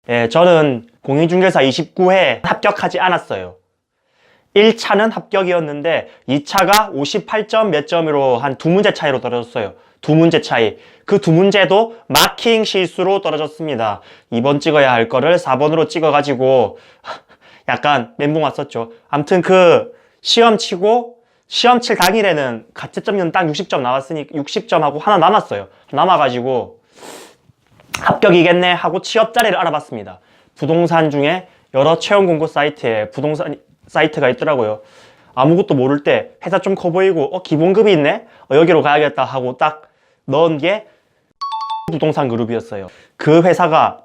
예, 저는 공인중개사 29회 합격하지 않았어요. 1차는 합격이었는데 2차가 58점 몇 점으로 한 2문제 차이로 떨어졌어요. 2문제 차이. 그 2문제도 마킹 실수로 떨어졌습니다. 2번 찍어야 할 거를 4번으로 찍어가지고 약간 멘붕 왔었죠. 아무튼 그 시험 치고 시험 칠 당일에는 가채점은 딱 60점 나왔으니 60점하고 하나 남았어요. 남아가지고 합격이겠네 하고 취업 자리를 알아봤습니다. 부동산 중에 여러 채용 공고 사이트에 부동산 사이트가 있더라고요. 아무것도 모를 때 회사 좀 커 보이고 기본급이 있네? 여기로 가야겠다 하고 딱 넣은 게 부동산 그룹이었어요. 그 회사가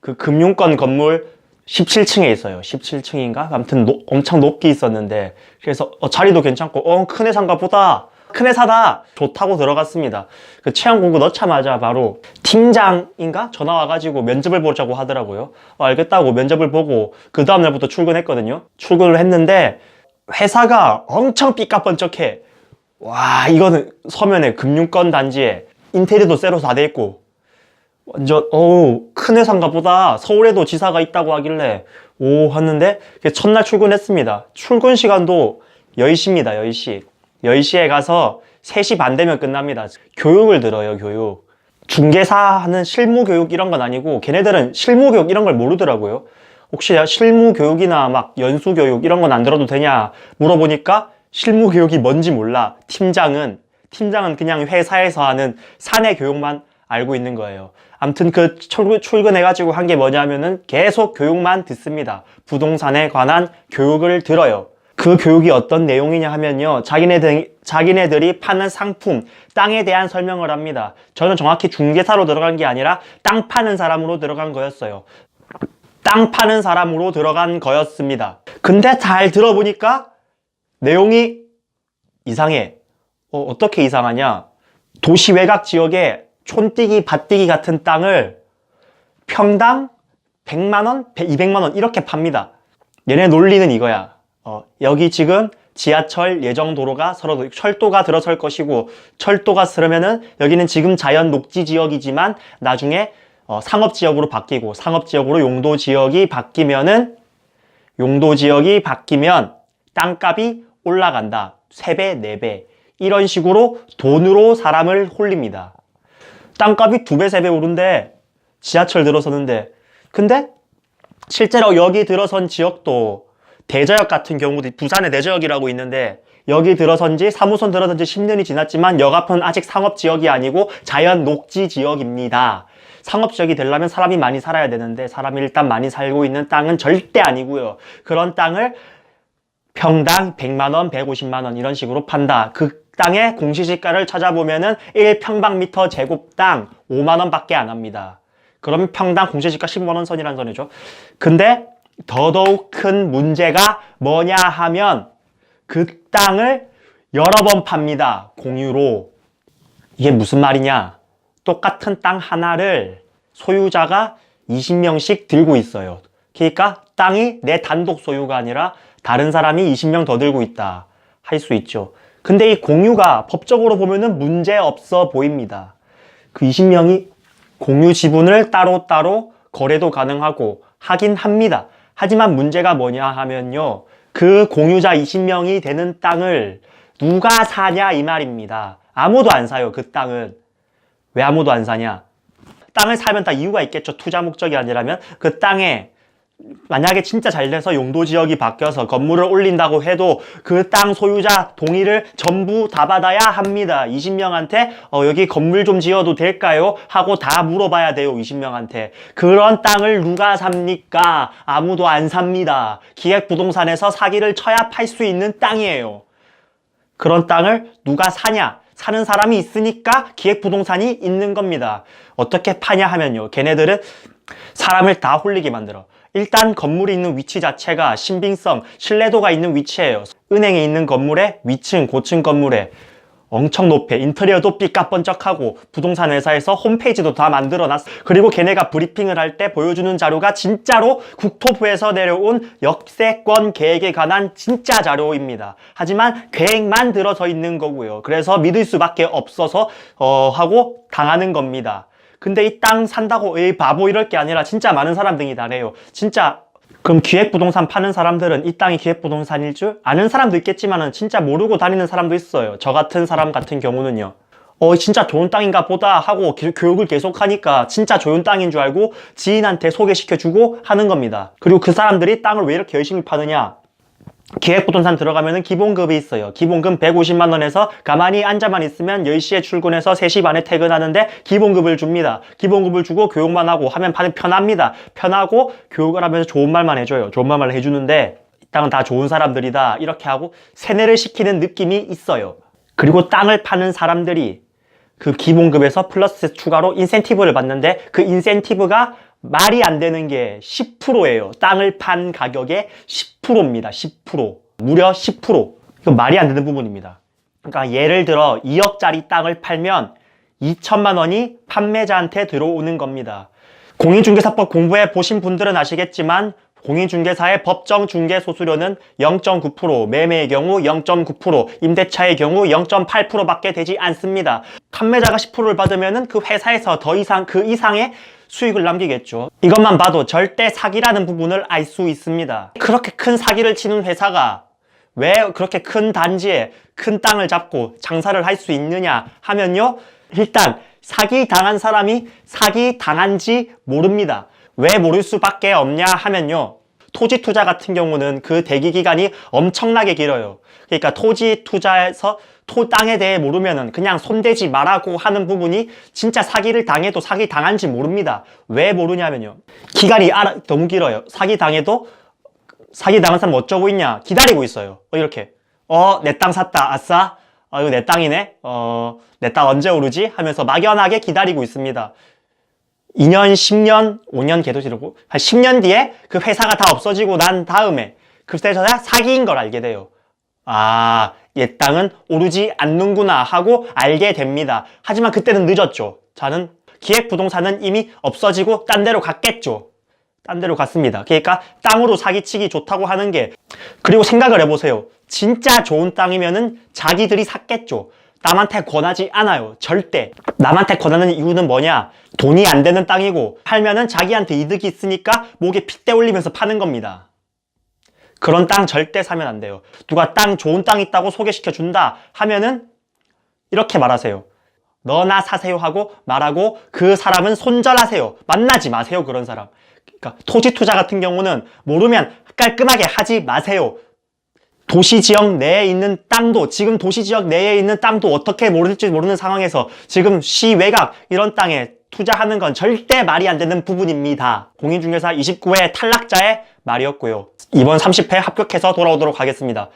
그 금융권 건물 17층에 있어요. 17층인가? 아무튼 엄청 높게 있었는데 그래서 자리도 괜찮고 큰 회사인가 보다. 큰 회사다! 좋다고 들어갔습니다. 그 채용 공고 넣자마자 바로 팀장인가? 전화 와가지고 면접을 보자고 하더라고요. 알겠다고 면접을 보고 그 다음날부터 출근했거든요. 출근을 했는데 회사가 엄청 삐까뻔쩍해. 와, 이거는 서면에 금융권 단지에 인테리어도 새로 다 돼 있고 완전 큰 회사인가 보다. 서울에도 지사가 있다고 하길래 하는데 첫날 출근했습니다. 출근 시간도 10시입니다. 10시. 10시에 가서 3시 반 되면 끝납니다. 교육을 들어요. 교육. 중개사 하는 실무 교육 이런 건 아니고 걔네들은 실무 교육 이런 걸 모르더라고요. 혹시 실무 교육이나 막 연수 교육 이런 건 안 들어도 되냐 물어보니까 실무 교육이 뭔지 몰라. 팀장은 그냥 회사에서 하는 사내 교육만 알고 있는 거예요. 아무튼 그 출근해가지고 한 게 뭐냐면은 계속 교육만 듣습니다. 부동산에 관한 교육을 들어요. 그 교육이 어떤 내용이냐 하면요. 자기네들이 파는 상품, 땅에 대한 설명을 합니다. 저는 정확히 중개사로 들어간 게 아니라 땅 파는 사람으로 들어간 거였어요. 땅 파는 사람으로 들어간 거였습니다. 근데 잘 들어보니까 내용이 이상해. 어떻게 이상하냐? 도시 외곽 지역에 촌뛰기, 밭뛰기 같은 땅을 평당 100만원, 200만원 이렇게 팝니다. 얘네 논리는 이거야. 여기 지금 지하철 예정도로가 철도가 들어설 것이고 철도가 쓰려면은 여기는 지금 자연 녹지 지역이지만 나중에 상업지역으로 바뀌고 상업지역으로 용도지역이 바뀌면 땅값이 올라간다. 3배, 4배 이런 식으로 돈으로 사람을 홀립니다. 땅값이 2배, 3배 오른데 지하철 들어서는데 근데 실제로 여기 들어선 지역도 대저역 같은 경우도 부산의 대저역이라고 있는데 여기 들어선 지 3호선 들어선 지 10년이 지났지만 역 앞은 아직 상업지역이 아니고 자연 녹지 지역입니다. 상업지역이 되려면 사람이 많이 살아야 되는데 사람이 일단 많이 살고 있는 땅은 절대 아니고요. 그런 땅을 평당 100만원, 150만원 이런 식으로 판다. 그 땅의 공시지가를 찾아보면은 1평방미터 제곱당 5만원 밖에 안 합니다. 그러면 평당 공시지가 15만원 선이라는 소리죠. 근데 더더욱 큰 문제가 뭐냐 하면 그 땅을 여러 번 팝니다. 공유로. 이게 무슨 말이냐? 똑같은 땅 하나를 소유자가 20명씩 들고 있어요. 그러니까 땅이 내 단독 소유가 아니라 다른 사람이 20명 더 들고 있다. 할 수 있죠. 근데 이 공유가 법적으로 보면은 문제 없어 보입니다. 그 20명이 공유 지분을 따로따로 거래도 가능하고 하긴 합니다. 하지만 문제가 뭐냐 하면요. 그 공유자 20명이 되는 땅을 누가 사냐 이 말입니다. 아무도 안 사요. 그 땅은. 왜 아무도 안 사냐? 땅을 사면 다 이유가 있겠죠. 투자 목적이 아니라면. 그 땅에 만약에 진짜 잘 돼서 용도지역이 바뀌어서 건물을 올린다고 해도 그 땅 소유자 동의를 전부 다 받아야 합니다. 20명한테 여기 건물 좀 지어도 될까요? 하고 다 물어봐야 돼요. 20명한테. 그런 땅을 누가 삽니까? 아무도 안 삽니다. 기획부동산에서 사기를 쳐야 팔 수 있는 땅이에요. 그런 땅을 누가 사냐? 사는 사람이 있으니까 기획부동산이 있는 겁니다. 어떻게 파냐 하면요. 걔네들은 사람을 다 홀리게 만들어. 일단 건물이 있는 위치 자체가 신빙성, 신뢰도가 있는 위치예요. 은행에 있는 건물의 위층, 고층 건물에 엄청 높아. 인테리어도 삐까뻔쩍하고 부동산 회사에서 홈페이지도 다 만들어놨어. 그리고 걔네가 브리핑을 할 때 보여주는 자료가 진짜로 국토부에서 내려온 역세권 계획에 관한 진짜 자료입니다. 하지만 계획만 들어서 있는 거고요. 그래서 믿을 수밖에 없어서 하고 당하는 겁니다. 근데 이 땅 산다고 에이 바보 이럴 게 아니라 진짜 많은 사람들이 다래요. 진짜. 그럼 기획부동산 파는 사람들은 이 땅이 기획부동산일 줄 아는 사람도 있겠지만은 진짜 모르고 다니는 사람도 있어요. 저 같은 사람 같은 경우는요. 진짜 좋은 땅인가 보다 하고 교육을 계속하니까 진짜 좋은 땅인 줄 알고 지인한테 소개시켜주고 하는 겁니다. 그리고 그 사람들이 땅을 왜 이렇게 열심히 파느냐? 기획부동산 들어가면은 기본급이 있어요. 기본급 150만 원에서 가만히 앉아만 있으면 10시에 출근해서 3시 반에 퇴근하는데 기본급을 줍니다. 기본급을 주고 교육만 하고 하면 편합니다. 편하고 교육을 하면서 좋은 말만 해줘요. 좋은 말만 해주는데 이 땅은 다 좋은 사람들이다 이렇게 하고 세뇌를 시키는 느낌이 있어요. 그리고 땅을 파는 사람들이 그 기본급에서 플러스 추가로 인센티브를 받는데 그 인센티브가 말이 안 되는 게 10%예요. 땅을 판 가격의 10%입니다. 10%. 무려 10%. 이건 말이 안 되는 부분입니다. 그러니까 예를 들어 2억짜리 땅을 팔면 2천만 원이 판매자한테 들어오는 겁니다. 공인중개사법 공부해 보신 분들은 아시겠지만 공인중개사의 법정 중개 소수료는 0.9%, 매매의 경우 0.9%, 임대차의 경우 0.8%밖에 되지 않습니다. 판매자가 10%를 받으면은 그 회사에서 더 이상 그 이상의 수익을 남기겠죠. 이것만 봐도 절대 사기라는 부분을 알 수 있습니다. 그렇게 큰 사기를 치는 회사가 왜 그렇게 큰 단지에 큰 땅을 잡고 장사를 할 수 있느냐 하면요. 일단 사기 당한 사람이 사기 당한지 모릅니다. 왜 모를 수밖에 없냐 하면요. 토지 투자 같은 경우는 그 대기 기간이 엄청나게 길어요. 그러니까 토지 투자에서 땅에 대해 모르면은 그냥 손대지 말라고 하는 부분이 진짜 사기를 당해도 사기 당한지 모릅니다. 왜 모르냐면요. 기간이 너무 길어요. 사기 당해도 사기 당한 사람 어쩌고 있냐? 기다리고 있어요. 이렇게. 내 땅 샀다. 아싸. 이거 내 땅이네. 내 땅 언제 오르지? 하면서 막연하게 기다리고 있습니다. 2년, 10년, 5년 걔도 지르고 한 10년 뒤에 그 회사가 다 없어지고 난 다음에 그때서야 사기인 걸 알게 돼요. 얘 땅은 오르지 않는구나 하고 알게 됩니다. 하지만 그때는 늦었죠. 저는 기획부동산은 이미 없어지고 딴 데로 갔겠죠. 딴 데로 갔습니다. 그러니까 땅으로 사기치기 좋다고 하는 게 그리고 생각을 해보세요. 진짜 좋은 땅이면은 자기들이 샀겠죠. 남한테 권하지 않아요. 절대. 남한테 권하는 이유는 뭐냐? 돈이 안 되는 땅이고 팔면은 자기한테 이득이 있으니까 목에 핏대 올리면서 파는 겁니다. 그런 땅 절대 사면 안 돼요. 누가 좋은 땅 있다고 소개시켜 준다 하면은 이렇게 말하세요. 너나 사세요 하고 말하고 그 사람은 손절하세요. 만나지 마세요. 그런 사람. 그러니까 토지 투자 같은 경우는 모르면 깔끔하게 하지 마세요. 도시지역 내에 있는 땅도 지금 도시지역 내에 있는 땅도 어떻게 모를지 모르는 상황에서 지금 시외곽 이런 땅에 투자하는 건 절대 말이 안 되는 부분입니다. 공인중개사 29회 탈락자의 말이었고요. 이번 30회 합격해서 돌아오도록 하겠습니다.